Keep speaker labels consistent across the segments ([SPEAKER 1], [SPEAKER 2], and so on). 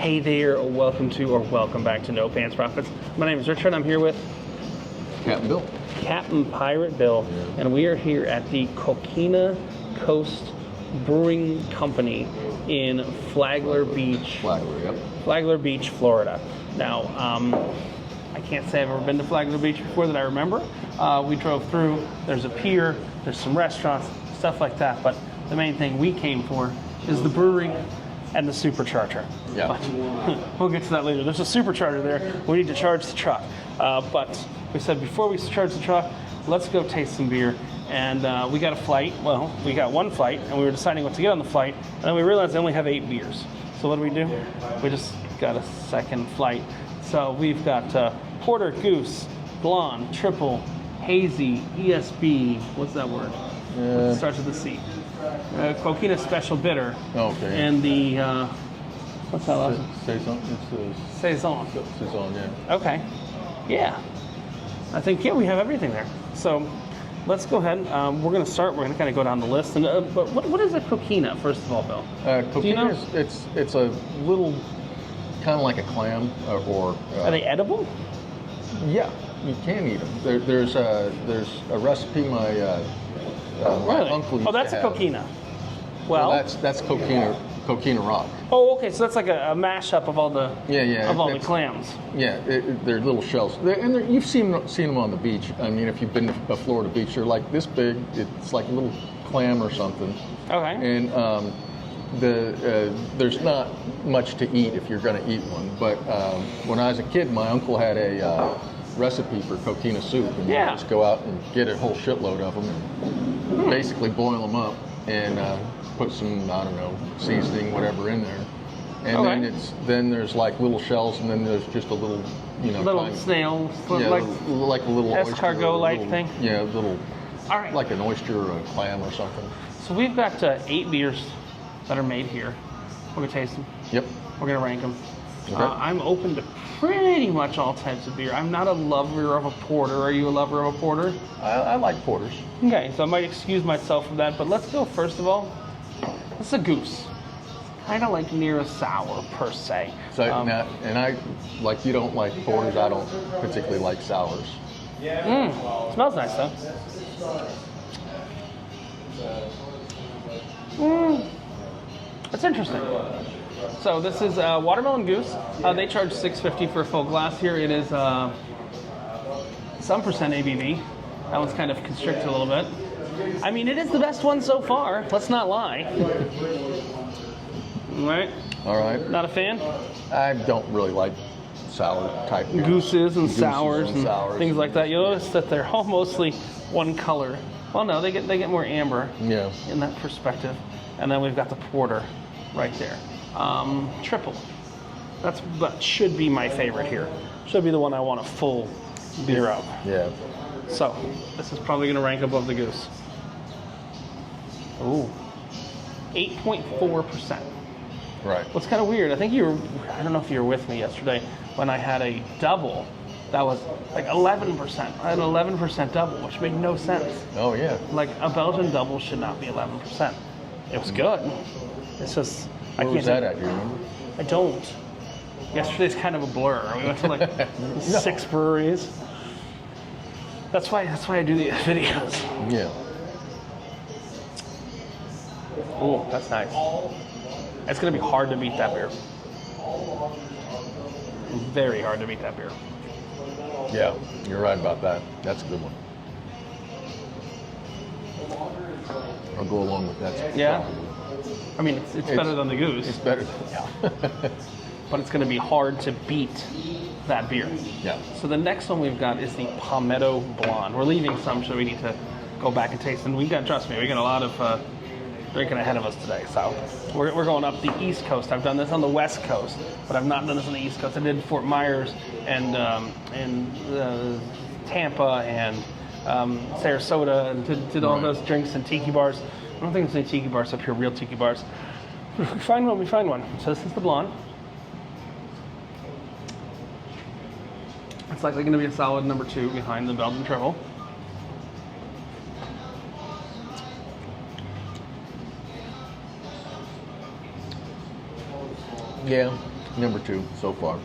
[SPEAKER 1] Hey there, welcome back to No Pants Profits. My name is Richard. I'm here with
[SPEAKER 2] Captain Bill.
[SPEAKER 1] Captain Pirate Bill, and we are here at the Coquina Coast Brewing Company in Flagler Beach. Flagler Beach, Florida. Now, I can't say I've ever been to Flagler Beach before that I remember. We drove through. There's a pier. There's some restaurants, stuff like that. But the main thing we came for is the brewery and the supercharger.
[SPEAKER 2] Yeah.
[SPEAKER 1] But we'll get to that later. There's a supercharger there. We need to charge the truck. But we said before we charge the truck, let's go taste some beer. And we got a flight. Well, we got one flight, and we were deciding what to get on the flight. And then we realized they only have 8 beers. So what do? We just got a second flight. So we've got Porter, Goose, Blonde, Triple, Hazy, ESB. What's that word? It starts with a C. Coquina Special Bitter.
[SPEAKER 2] Okay.
[SPEAKER 1] And the, what's that last one?
[SPEAKER 2] Saison.
[SPEAKER 1] Saison.
[SPEAKER 2] Yeah.
[SPEAKER 1] Okay. Yeah. I think, we have everything there. So let's go ahead. We're going to start. We're going to kind of go down the list. And but what is a Coquina, first of all, Bill?
[SPEAKER 2] Coquina,
[SPEAKER 1] do you know?
[SPEAKER 2] It's a little, kind of like a clam, or...
[SPEAKER 1] Are they edible?
[SPEAKER 2] Yeah, you can eat them. There's a recipe my uncle used
[SPEAKER 1] Oh, that's
[SPEAKER 2] to
[SPEAKER 1] a
[SPEAKER 2] have.
[SPEAKER 1] Coquina. Well,
[SPEAKER 2] that's Coquina Rock.
[SPEAKER 1] Oh, okay. So that's like a mashup of all the the clams.
[SPEAKER 2] Yeah, they're little shells. You've seen them on the beach. I mean, if you've been to a Florida beach, they're like this big. It's like a little clam or something.
[SPEAKER 1] Okay.
[SPEAKER 2] And there's not much to eat if you're going to eat one. But when I was a kid, my uncle had a recipe for coquina soup, and you just go out and get a whole shitload of them and basically boil them up and put some, I don't know, seasoning, whatever in there. And then there's like little shells, and then there's just a little,
[SPEAKER 1] little snail,
[SPEAKER 2] like a little
[SPEAKER 1] escargot-like thing.
[SPEAKER 2] Yeah, a little,
[SPEAKER 1] all right,
[SPEAKER 2] like an oyster or a clam or something.
[SPEAKER 1] So we've got 8 beers that are made here. We're gonna taste them.
[SPEAKER 2] Yep.
[SPEAKER 1] We're gonna rank them.
[SPEAKER 2] Okay.
[SPEAKER 1] I'm open to pretty much all types of beer. I'm not a lover of a porter. Are you a lover of a porter?
[SPEAKER 2] I like porters.
[SPEAKER 1] Okay, so I might excuse myself from that, but let's go first of all. This is a goose. Kind of like near a sour per se.
[SPEAKER 2] So now, and I, like, you don't like porters. I don't particularly like sours.
[SPEAKER 1] Smells nice though. That's interesting. So this is Watermelon Goose. They charge $6.50 for a full glass here. It is some percent ABV. That one's kind of constricted a little bit. I mean, it is the best one so far. Let's not lie.
[SPEAKER 2] All right.
[SPEAKER 1] Not a fan?
[SPEAKER 2] I don't really like sour type beers.
[SPEAKER 1] Gooses and sours and things like that. You'll
[SPEAKER 2] Yeah.
[SPEAKER 1] notice that they're all mostly one color. Well, no, they get more amber.
[SPEAKER 2] Yeah.
[SPEAKER 1] In that perspective. And then we've got the porter right there. Triple. That should be my favorite here. Should be the one I want a full beer of.
[SPEAKER 2] Yeah.
[SPEAKER 1] So this is probably going to rank above the goose. Ooh, 8.4%.
[SPEAKER 2] Right.
[SPEAKER 1] What's kind of weird, I don't know if you were with me yesterday when I had a double that was like 11%. I had an 11% double, which made no sense.
[SPEAKER 2] Oh, yeah.
[SPEAKER 1] Like a Belgian double should not be 11%. It was good. It's just,
[SPEAKER 2] Where was that at, do you remember?
[SPEAKER 1] I don't. Yesterday's kind of a blur. We went to like 6 breweries. That's why I do these videos.
[SPEAKER 2] Yeah.
[SPEAKER 1] Oh, that's nice. It's gonna be hard to beat that beer. Very hard to beat that beer.
[SPEAKER 2] Yeah, you're right about that. That's a good one. I'll go along with that.
[SPEAKER 1] Yeah? I mean, it's better than the goose.
[SPEAKER 2] It's better.
[SPEAKER 1] But it's gonna be hard to beat that beer.
[SPEAKER 2] Yeah.
[SPEAKER 1] So the next one we've got is the Palmetto Blonde. We're leaving some, so we need to go back and taste. And trust me, we got a lot of drinking ahead of us today. So we're going up the East Coast. I've done this on the West Coast, but I've not done this on the East Coast. I did Fort Myers and Tampa and Sarasota, and did all those drinks and tiki bars. I don't think there's any tiki bars up here, real tiki bars. If we find one, we find one. So this is the Blonde. It's likely going to be a solid number 2 behind the Belgian Triple.
[SPEAKER 2] Yeah. Number 2 so far.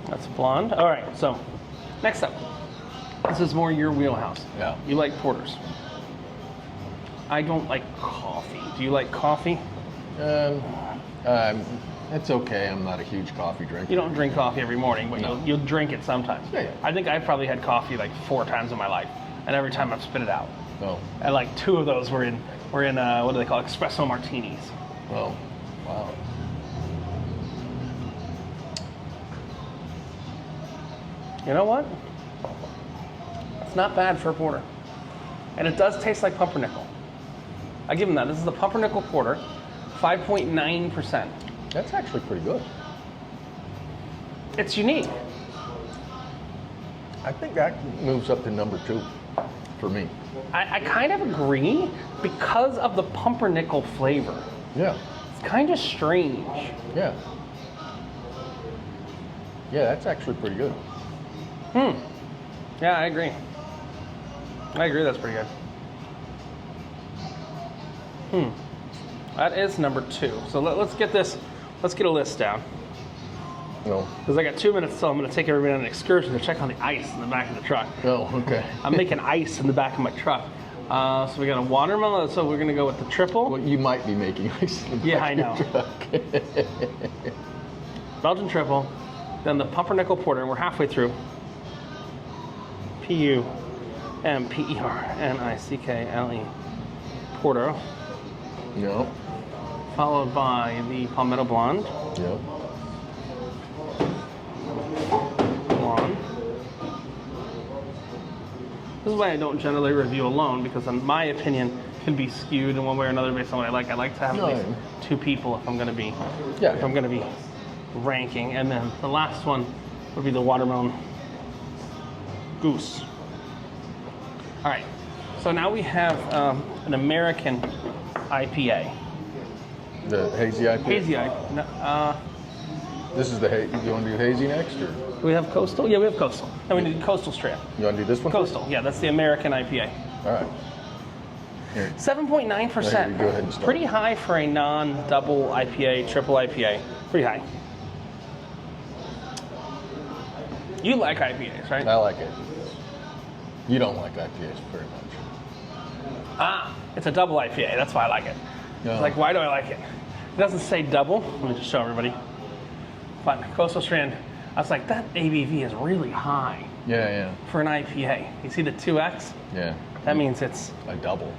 [SPEAKER 1] That's blonde. All right, so next up. This is more your wheelhouse.
[SPEAKER 2] Yeah.
[SPEAKER 1] You like porters. I don't like coffee. Do you like coffee?
[SPEAKER 2] It's okay. I'm not a huge coffee drinker.
[SPEAKER 1] You don't drink coffee every morning, but
[SPEAKER 2] No.
[SPEAKER 1] you'll drink it sometimes.
[SPEAKER 2] Yeah.
[SPEAKER 1] I think I've probably had coffee like 4 times in my life, and every time I've spit it out.
[SPEAKER 2] Oh.
[SPEAKER 1] And like 2 of those were in what do they call espresso martinis?
[SPEAKER 2] Oh. Wow.
[SPEAKER 1] You know what? It's not bad for a porter. And it does taste like pumpernickel. I give them that. This is the pumpernickel porter, 5.9%.
[SPEAKER 2] That's actually pretty good.
[SPEAKER 1] It's unique.
[SPEAKER 2] I think that moves up to number 2 for me.
[SPEAKER 1] I kind of agree because of the pumpernickel flavor.
[SPEAKER 2] Yeah.
[SPEAKER 1] It's kind of strange.
[SPEAKER 2] Yeah. Yeah, that's actually pretty good.
[SPEAKER 1] Yeah, I agree. That's pretty good. That is number 2. So let's get a list down.
[SPEAKER 2] No.
[SPEAKER 1] Because I got 2 minutes till I'm going to take everybody on an excursion to check on the ice in the back of the truck.
[SPEAKER 2] Oh, okay.
[SPEAKER 1] I'm making ice in the back of my truck. So we got a watermelon, so we're going to go with the triple.
[SPEAKER 2] Well, you might be making ice in the
[SPEAKER 1] Yeah,
[SPEAKER 2] back
[SPEAKER 1] I
[SPEAKER 2] of
[SPEAKER 1] know.
[SPEAKER 2] your truck.
[SPEAKER 1] Belgian triple, then the pumpernickel porter, and we're halfway through. Pumpernickle porter,
[SPEAKER 2] No.
[SPEAKER 1] followed by the palmetto blonde.
[SPEAKER 2] Yep.
[SPEAKER 1] Blonde. This is why I don't generally review alone, because my opinion can be skewed in one way or another based on what I like. I like to have at least 2 people if I'm going to be ranking, and then the last one would be the watermelon goose. All right, so now we have an American IPA.
[SPEAKER 2] The hazy IPA?
[SPEAKER 1] Hazy IPA.
[SPEAKER 2] This is the hazy. Do you want to do hazy next, or?
[SPEAKER 1] Do we have coastal? Yeah, we have coastal. And we need coastal strand.
[SPEAKER 2] You want to do this one?
[SPEAKER 1] Coastal, yeah, that's the American IPA.
[SPEAKER 2] All right. Here.
[SPEAKER 1] 7.9%.
[SPEAKER 2] Go ahead and start.
[SPEAKER 1] Pretty high for a non-double IPA, triple IPA. Pretty high. You like IPAs, right?
[SPEAKER 2] I like it. You don't like IPAs very much.
[SPEAKER 1] It's a double IPA. That's why I like it.
[SPEAKER 2] No.
[SPEAKER 1] It's like, why do I like it? It doesn't say double. Let me just show everybody. But Coastal Strand, I was like, that ABV is really high
[SPEAKER 2] Yeah,
[SPEAKER 1] for an IPA. You see the 2X?
[SPEAKER 2] yeah.
[SPEAKER 1] That means it's
[SPEAKER 2] A double.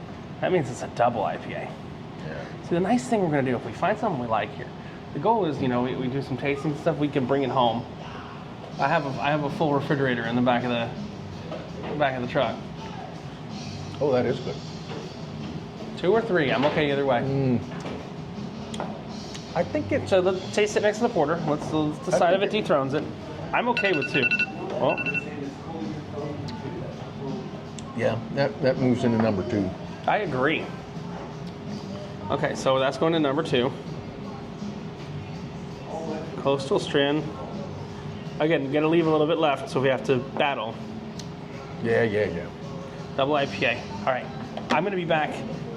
[SPEAKER 1] a double IPA.
[SPEAKER 2] Yeah.
[SPEAKER 1] See, the nice thing we're gonna do, if we find something we like here, the goal is, we do some tasting stuff, we can bring it home. I have a full refrigerator in the back of the truck.
[SPEAKER 2] Oh, that is good.
[SPEAKER 1] 2 or 3, I'm okay either way.
[SPEAKER 2] I think it's.
[SPEAKER 1] So let's taste it next to the porter. Let's decide if it dethrones it. I'm okay with 2. Well,
[SPEAKER 2] Yeah, that moves into number 2.
[SPEAKER 1] I agree. Okay, so that's going to number 2. Coastal Strand. Again, gotta leave a little bit left, so we have to battle.
[SPEAKER 2] Yeah.
[SPEAKER 1] Double IPA. All right, I'm gonna be back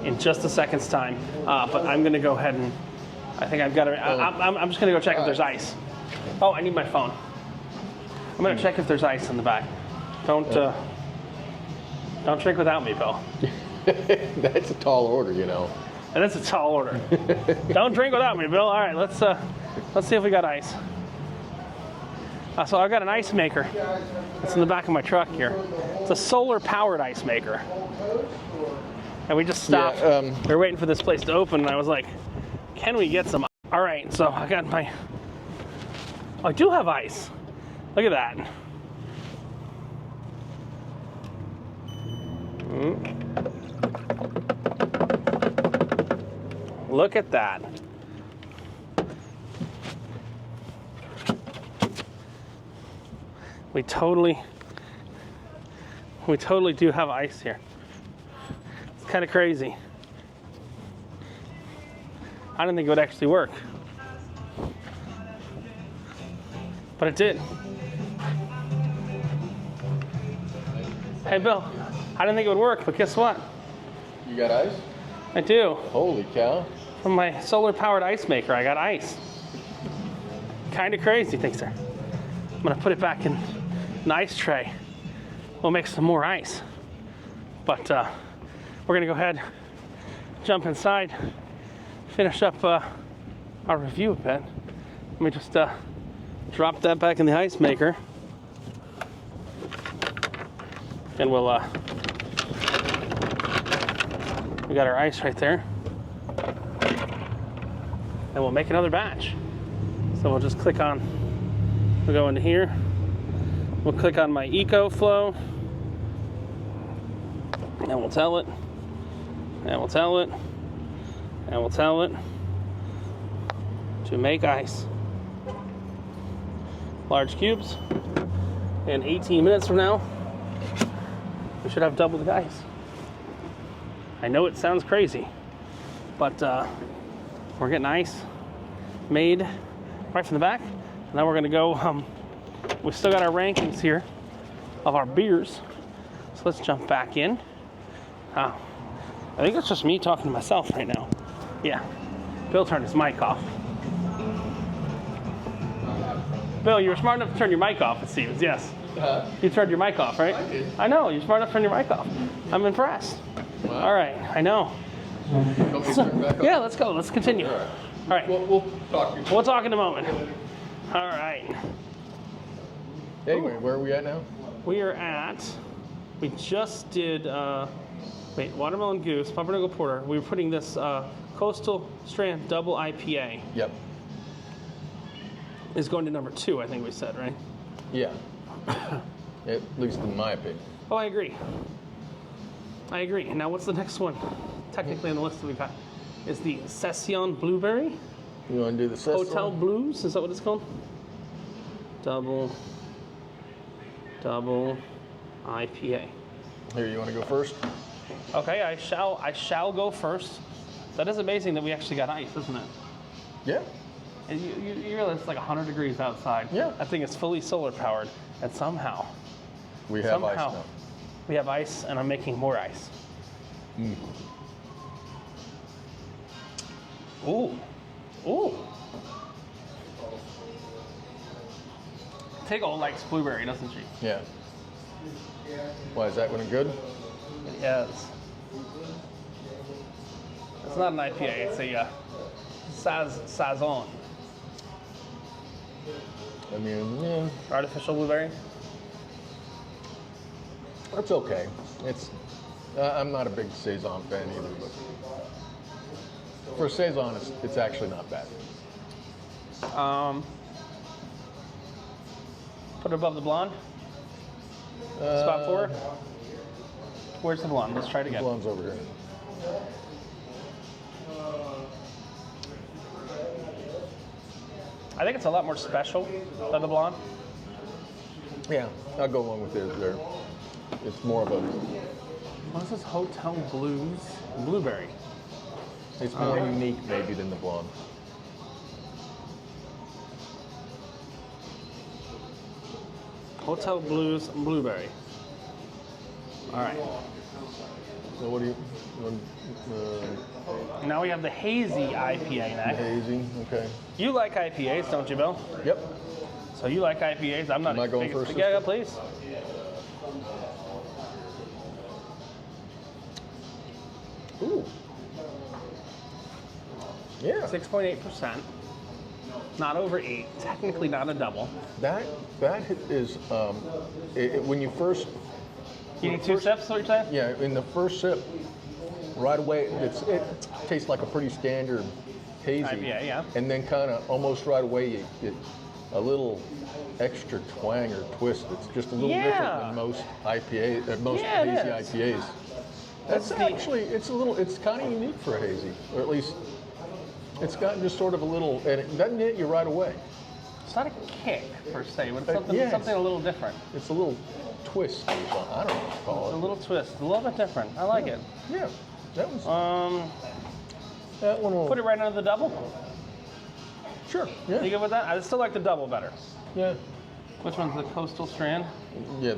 [SPEAKER 1] in just a second's time, but I'm gonna go ahead and I think I've got to. I'm just gonna go check if there's ice. Oh, I need my phone. I'm gonna check if there's ice in the back. Don't drink without me, Bill.
[SPEAKER 2] That's a tall order,
[SPEAKER 1] And that's a tall order. Don't drink without me, Bill. All right, let's see if we got ice. So I've got an ice maker. It's in the back of my truck here. It's a solar-powered ice maker. And we just stopped.
[SPEAKER 2] Yeah,
[SPEAKER 1] we were waiting for this place to open, and I was like, can we get some? All right, so I got my. Oh, I do have ice. Look at that. Look at that. We totally do have ice here. It's kind of crazy. I didn't think it would actually work. But it did. Hey, Bill, I didn't think it would work, but guess what?
[SPEAKER 2] You got ice?
[SPEAKER 1] I do.
[SPEAKER 2] Holy cow.
[SPEAKER 1] From my solar-powered ice maker, I got ice. kind of crazy, thanks sir. I'm gonna put it back in an ice tray. We'll make some more ice. But we're gonna go ahead, jump inside, finish up our review a bit. Let me just drop that back in the ice maker. And we'll, we got our ice right there. And we'll make another batch. So we'll just click on, we'll go into here. We'll click on my EcoFlow. And we'll tell it. And we'll tell it. And we'll tell it to make ice. Large cubes. And 18 minutes from now, we should have double the ice. I know it sounds crazy, but we're getting ice made right from the back. And now we're gonna go, we still got our rankings here of our beers. So let's jump back in. I think it's just me talking to myself right now. Yeah, Bill turned his mic off. Bill, you were smart enough to turn your mic off, it seems, yes. You turned your mic off, right?
[SPEAKER 2] I did.
[SPEAKER 1] I know, you're smart enough to turn your mic off. I'm impressed.
[SPEAKER 2] Wow.
[SPEAKER 1] All right, I know.
[SPEAKER 2] Want me to turn back up?
[SPEAKER 1] Yeah, let's go, let's continue.
[SPEAKER 2] All right.
[SPEAKER 1] All right,
[SPEAKER 2] We'll talk.
[SPEAKER 1] we'll talk in a moment. All right.
[SPEAKER 2] Anyway, where are we at now?
[SPEAKER 1] We are at, we just did, Watermelon Goose, Pumpernickel Porter. We were putting this Coastal Strand Double IPA.
[SPEAKER 2] Yep.
[SPEAKER 1] Is going to number 2, I think we said, right?
[SPEAKER 2] Yeah. At least in my opinion.
[SPEAKER 1] Oh, I agree. I agree. And now what's the next one? Technically on the list that we've got is the Session Blueberry.
[SPEAKER 2] You want to do the Session?
[SPEAKER 1] Hotel Blues, is that what it's called? Double IPA.
[SPEAKER 2] Here, you want to go first?
[SPEAKER 1] Okay, I shall go first. That is amazing that we actually got ice, isn't it?
[SPEAKER 2] Yeah.
[SPEAKER 1] And you realize it's like 100 degrees outside.
[SPEAKER 2] Yeah.
[SPEAKER 1] That thing is fully solar powered, and somehow
[SPEAKER 2] We have ice now.
[SPEAKER 1] we have ice, and I'm making more ice. Ooh. Ooh. Tiggle likes blueberry, doesn't she?
[SPEAKER 2] Yeah. Why, is that one good?
[SPEAKER 1] Yes. It's not an IPA, it's a Saison.
[SPEAKER 2] I mean, yeah,
[SPEAKER 1] Artificial blueberry.
[SPEAKER 2] that's okay. It's, I'm not a big Saison fan either, but for Saison, it's actually not bad.
[SPEAKER 1] Put it above the blonde. Spot 4. Where's the blonde? Let's try it again.
[SPEAKER 2] Blonde's over here.
[SPEAKER 1] I think it's a lot more special than the blonde.
[SPEAKER 2] Yeah, I'll go along with it there. It's more of a,
[SPEAKER 1] What is this Hotel Blues Blueberry?
[SPEAKER 2] it's more unique maybe than the blonde.
[SPEAKER 1] Hotel Blues Blueberry. All right.
[SPEAKER 2] So what do you want,
[SPEAKER 1] Now we have the hazy IPA next.
[SPEAKER 2] hazy? Okay.
[SPEAKER 1] You like IPAs, don't you, Bill?
[SPEAKER 2] Yep.
[SPEAKER 1] So you like IPAs. I'm not.
[SPEAKER 2] Am I going
[SPEAKER 1] biggest-
[SPEAKER 2] first?
[SPEAKER 1] Yeah, please.
[SPEAKER 2] Ooh. Yeah.
[SPEAKER 1] 6.8%. Not over 8. Technically not a double.
[SPEAKER 2] That is when you first.
[SPEAKER 1] You need 2 sips, is what you're saying?
[SPEAKER 2] Yeah, in the first sip, right away, it tastes like a pretty standard hazy.
[SPEAKER 1] IPA, yeah.
[SPEAKER 2] And then kind of almost right away, you get a little extra twang or twist. It's just a little different than most IPA, most
[SPEAKER 1] Yeah, it
[SPEAKER 2] hazy
[SPEAKER 1] is.
[SPEAKER 2] IPAs. That's actually, it's kind of unique for a hazy, or at least it's got just sort of a little, and it doesn't hit you right away.
[SPEAKER 1] It's not a kick per se, but it's something,
[SPEAKER 2] yeah,
[SPEAKER 1] something a little different.
[SPEAKER 2] It's a little twist or something. I don't know what to call
[SPEAKER 1] It's a
[SPEAKER 2] it.
[SPEAKER 1] little twist, a little bit different. I like it.
[SPEAKER 2] Yeah, that was
[SPEAKER 1] That
[SPEAKER 2] one. Will,
[SPEAKER 1] Put it right under the double.
[SPEAKER 2] Sure.
[SPEAKER 1] You
[SPEAKER 2] Yeah.
[SPEAKER 1] good with that? I still like the double better.
[SPEAKER 2] Yeah.
[SPEAKER 1] Which one's the Coastal Strand?
[SPEAKER 2] Yeah.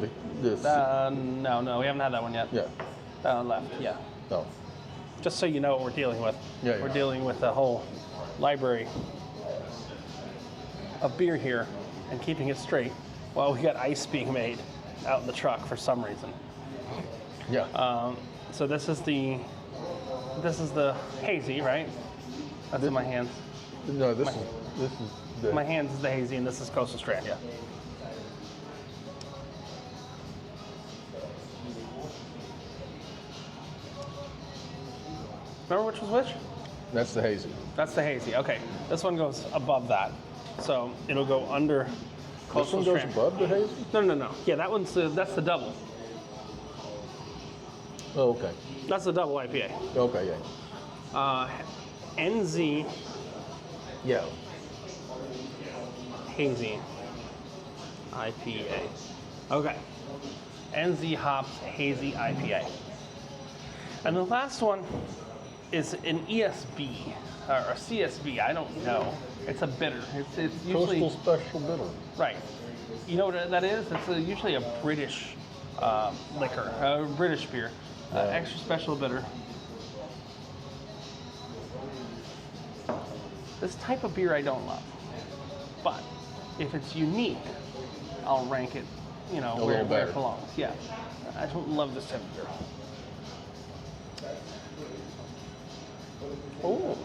[SPEAKER 1] No, we haven't had that one yet.
[SPEAKER 2] Yeah.
[SPEAKER 1] Left, yeah.
[SPEAKER 2] No.
[SPEAKER 1] Just so you know what we're dealing with.
[SPEAKER 2] Yeah,
[SPEAKER 1] We're
[SPEAKER 2] yeah.
[SPEAKER 1] dealing with a whole library. of beer here and keeping it straight while we got ice being made out in the truck for some reason.
[SPEAKER 2] Yeah.
[SPEAKER 1] So this is the hazy, right? That's in my hands.
[SPEAKER 2] No, this is the.
[SPEAKER 1] My hands is the hazy, and this is Coastal Strand. Yeah. Remember which was which?
[SPEAKER 2] That's the hazy.
[SPEAKER 1] That's the hazy. Okay, this one goes above that, so it'll go under
[SPEAKER 2] This
[SPEAKER 1] Coastal
[SPEAKER 2] one goes
[SPEAKER 1] Strand.
[SPEAKER 2] above the hazy?
[SPEAKER 1] No. Yeah, that's the double.
[SPEAKER 2] Oh, okay.
[SPEAKER 1] That's the double IPA.
[SPEAKER 2] Okay, yeah.
[SPEAKER 1] NZ
[SPEAKER 2] Yeah.
[SPEAKER 1] Hazy IPA. Okay. NZ Hops Hazy IPA. And the last one is an ESB or a CSB. I don't know. It's a bitter. It's usually
[SPEAKER 2] Coastal Special Bitter.
[SPEAKER 1] right. You know what that is? It's usually a British liquor, a British beer, extra special bitter. This type of beer I don't love, but if it's unique, I'll rank it, where
[SPEAKER 2] little
[SPEAKER 1] it
[SPEAKER 2] better.
[SPEAKER 1] belongs. Yeah, I don't love this type of beer. Oh,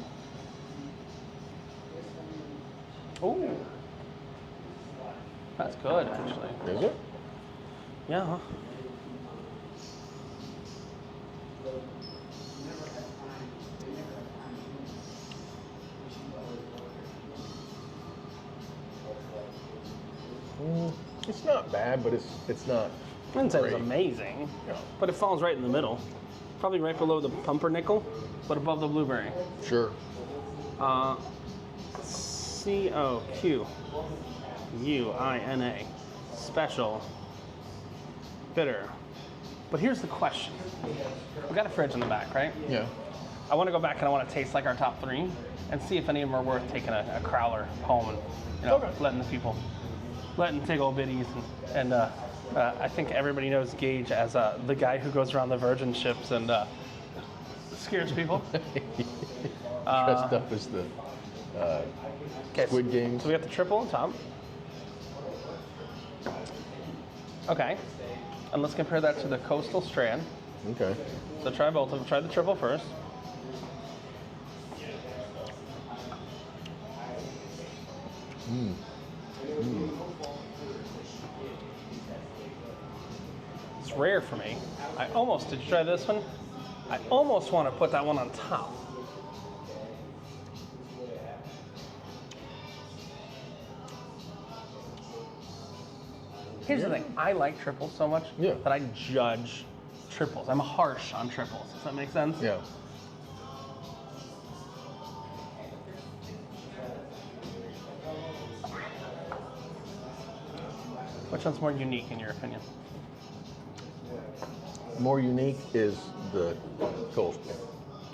[SPEAKER 1] that's good actually.
[SPEAKER 2] Is it?
[SPEAKER 1] Yeah.
[SPEAKER 2] It's not bad, but it's not.
[SPEAKER 1] I wouldn't say it was
[SPEAKER 2] great.
[SPEAKER 1] amazing,
[SPEAKER 2] Yeah.
[SPEAKER 1] but it falls right in the middle. Probably right below the pumpernickel, but above the blueberry.
[SPEAKER 2] Sure.
[SPEAKER 1] COQUINA, special bitter. But here's the question. We got a fridge in the back, right?
[SPEAKER 2] Yeah.
[SPEAKER 1] I want to go back and I want to taste like our top 3 and see if any of them are worth taking a crowler home and
[SPEAKER 2] Okay.
[SPEAKER 1] letting take old biddies and I think everybody knows Gage as the guy who goes around the Virgin ships and scares people.
[SPEAKER 2] Dressed up as the Squid Games.
[SPEAKER 1] So we have the triple on top. Okay, and let's compare that to the Coastal Strand.
[SPEAKER 2] Okay.
[SPEAKER 1] So try both of them. Try the triple first. It's rare for me. Did you try this one? I almost want to put that one on top. Here's the thing, I like triples so much that I judge triples. I'm harsh on triples. Does that make sense?
[SPEAKER 2] Yeah.
[SPEAKER 1] Which one's more unique in your opinion?
[SPEAKER 2] More unique is the coastal.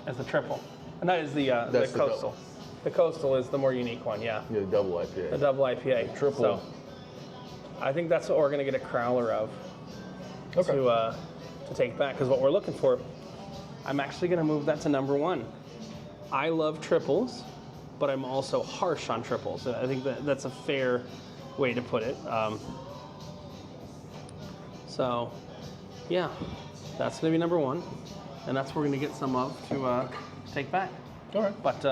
[SPEAKER 1] As the triple. And that is the
[SPEAKER 2] That's the
[SPEAKER 1] coastal. The coastal is the more unique one, yeah.
[SPEAKER 2] Yeah, the double IPA.
[SPEAKER 1] The double IPA.
[SPEAKER 2] Triple.
[SPEAKER 1] So, I think that's what we're going to get a crowler of to take back. Because what we're looking for, I'm actually going to move that to number 1. I love triples, but I'm also harsh on triples. I think that's a fair way to put it. So, yeah, that's going to be number 1. And that's what we're going to get some of to take back.
[SPEAKER 2] All right.
[SPEAKER 1] But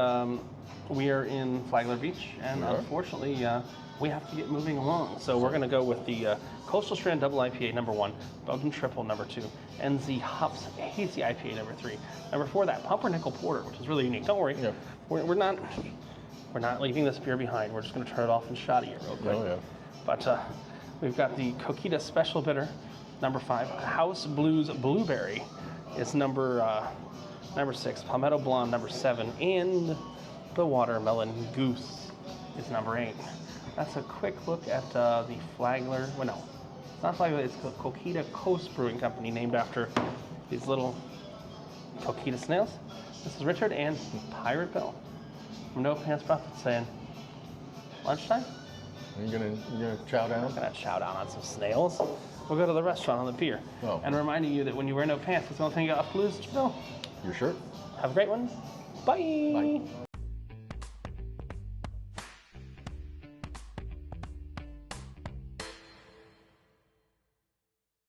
[SPEAKER 1] we are in Flagler Beach, and unfortunately, we have to get moving along. So we're going to go with the Coastal Strand Double IPA, number 1, Belgian Triple, number 2, NZ Hops Hazy IPA, number 3. Number 4, that Pumpernickel Porter, which is really unique. Don't worry, we're not leaving this beer behind. We're just going to turn it off and shot it real quick.
[SPEAKER 2] Oh, yeah.
[SPEAKER 1] But we've got the Coquina Special Bitter, number 5. House Blues Blueberry is number 6. Palmetto Blonde, number 7. And the Watermelon Goose is number 8. That's a quick look at the Flagler. Well, no, it's not Flagler. It's the Coquina Coast Brewing Company, named after these little coquina snails. This is Richard and Pirate Bill from No Pants Buffett saying, lunchtime?
[SPEAKER 2] You gonna chow down?
[SPEAKER 1] I'm gonna chow down on some snails. We'll go to the restaurant on the pier.
[SPEAKER 2] Oh.
[SPEAKER 1] And reminding you that when you wear no pants, that's the only thing you got to lose, Bill.
[SPEAKER 2] Your shirt?
[SPEAKER 1] Have a great one. Bye.
[SPEAKER 2] Bye.